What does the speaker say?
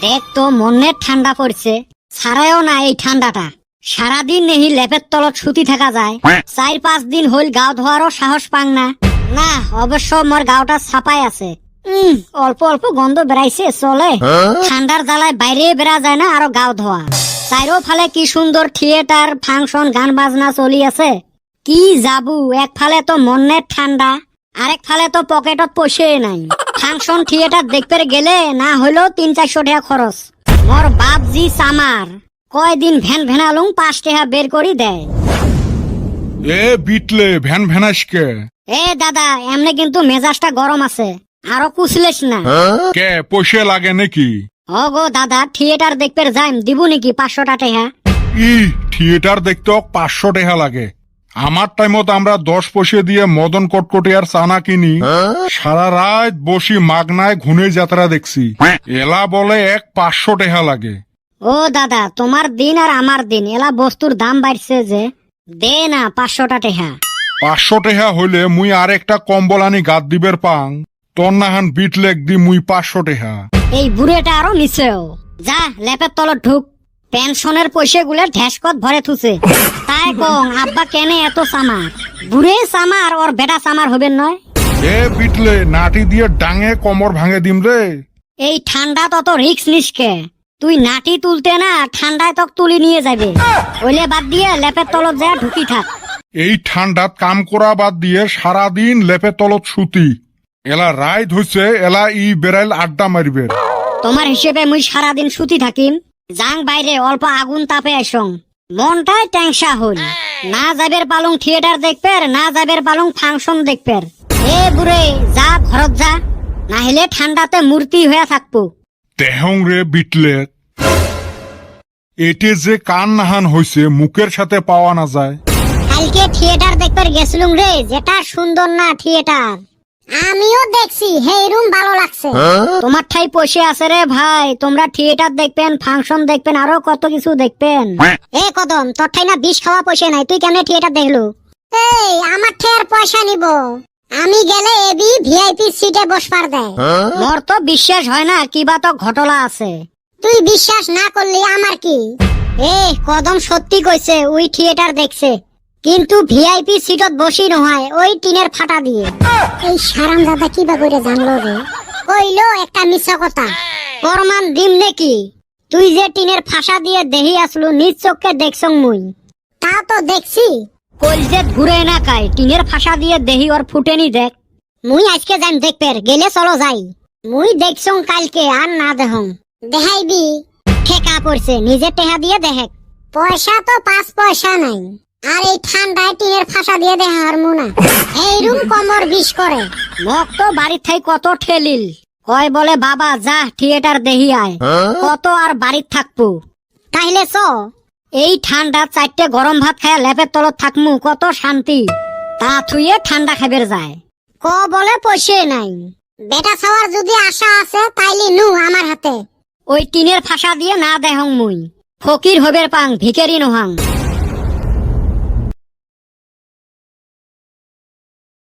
দেখ তো মনের ঠান্ডা পড়ছে, ছাড়াও না এই ঠান্ডাটা। সারাদিন নেহি লেপের তলত সুতি থাকা যায়, 4-5 দিন হইল গাও ধোয়ারও সাহস পাং না। না অবশ্য মোর গাওটা ছাপাই আছে, অল্প অল্প গন্ধ বেড়াইছে চলে। ঠান্ডার জ্বালায় বাইরে বেড়া যায় না আরো গাও ধোয়া। চাইরো ফালে কি সুন্দর থিয়েটার ফাংশন গান বাজনা চলি আছে। কি যাবু, এক ফালে তো মনের ঠান্ডা, আরেক ফালে তো পকেটত পয়সা নাই। ফাংশন থিয়েটার দেখতে গেলে না হইলেও 300-400 টাকা খরচ। মোর বাপ জি সামার কয়দিন ভ্যান ভ্যানালুং 5 টাকা বের করি দেয়। এ বিটলে ভ্যান ভ্যানাসকে এ দাদা এমনি কিন্তু মেজাজটা গরম আছে, আরো কুছলেস না। কে পয়সা লাগে নাকি? ও গো দাদা, থিয়েটার দেখতে যাইম, দিব নাকি 500 টাকা? ই থিয়েটার দেখতে 500 টাকা লাগে। আমার টাইমত আমরা 10 পয়সা দিয়ে মদন কটকটি আর চানা কিনি, সারা রাত বসি মাগনায় ঘুনে যাত্রা দেখছি। এলা বলে 500 টাকা লাগে। ও দাদা, তোমার দিন আর আমার দিন, এলা বস্তুর দাম বাড়ছে যে, দে না 500 টাকা। 500 টাকা হইলে মুই আর একটা কম্বল আনি গাদ দিবের পাং, তোর নাহান বিট লেগ দি মুই 500 টাকা। এই বুড়েটা আরো নিচেও যা, লেপের তলত ঢুক। পেনশনের পয়সা গুলো ঢেসকত ভরে থুছে। তাই কং আব্বা কেনে এত সামার? বুড়ে সামার ওর বেটা সামার হবে নয়? এ বিটলে নাটি দিয়ে ডাঙে কোমর ভাঙে দিম রে। এই ঠান্ডা তত রিক্স নিসকে, তুই নাটি তুলতে না ঠান্ডায় তক তুলি নিয়ে যাবে। ওইলে বাদ দিয়ে লেপের তলত যা ঢুকি থাক। এই ঠান্ডাত কাম করা বাদ দিয়ে সারাদিন লেপে তলত সুতি। এলা রাইত হইছে, এলা ই বেড়াইল আড্ডা মারিবে। তোমার হিসেবে মুই সারাদিন সুতি থাকিম, যাং বাইরে অল্প আগুন তাপে আসং। মনটাই ট্যাংসা হল, না যাবের পালং থিয়েটার দেখবে, না যাবের পালং ফাংশন দেখবে। এ বুড়ে যা ঘরত যা, না হলে ঠান্ডাতে মূর্তি হয়ে থাকবো। তেহং রে বিটলে, এতে যে কান নাহান হইছে মুখের সাথে পাওয়া না যায়। কালকে থিয়েটার দেখতে গেছিলুম রে, যেটা সুন্দর না থিয়েটার। আমিও দেখছি, হেই রুম ভালো লাগছে। তোমার ঠাই পয়সা আছে রে ভাই, তোমরা থিয়েটার দেখবেন, ফাংশন দেখবেন, আরো কত কিছু দেখবেন। এ কদম, তোর ঠাই না বিষ খাওয়া পয়সা নাই, তুই কেমনে থিয়েটার দেখলু? এই আমার ঠাই আর পয়সা নিব, আমি গেলে এবি ভিআইপি সিটে বসবার দেয়। মোর তো বিশ্বাস হয় না, কিবা তো ঘটলা আছে। তুই বিশ্বাস না করলি আমার কি? এ কদম সত্যি কইছে, ওই থিয়েটার দেখছে, কিন্তু ভিআইপি সিটত বসি নহয়, ওই টিনের ফাটা দিয়ে। এই সারাম দাদা কিবা করে জানলো রে? কইলো একটা মিছা কথা, প্রমাণ দিম নাকি? তুই যে টিনের ফাঁসা দিয়ে দেহি আসলু, নিজ চোখে দেখছং মুই। তা তো দেখছি, কলজেত ঘুরে না কাই, টিনের ফাঁসা দিয়ে দেহি ওর ফুটেনি দেখ। মুই আজকে যাইম দেখবে, গেলে চলো যাই। মুই দেখছং কালকে, আর না দেহং। দেখাইবি ঠেকা পড়ছে, নিজে টেহা দিয়ে দেখ। পয়সা তো 5 পয়সা নাই, আর এই ঠান্ডায় টিনের ফাঁসা দিয়ে দেখা হারমু না। এইরুম কমর বিষ করে। মক তো বাড়ির থাই কত ঠেলিল, কয় বলে বাবা যা থিয়েটার দেহি আয়, কত আর বাড়ির থাকবো। তাইলে চ, এই ঠান্ডা 4টে গরম ভাত খায় লেপের তলত থাকমু, কত শান্তি। তা থুয়ে ঠান্ডা খাবার যায়, ক বলে পয়সা নাই। বেটা ছাওয়ার যদি আশা আছে তাইলে নু আমার হাতে। ওই টিনের ফাঁসা দিয়ে না দেহং মুই, ফকির হবের পাং, ভিখারি নহাং।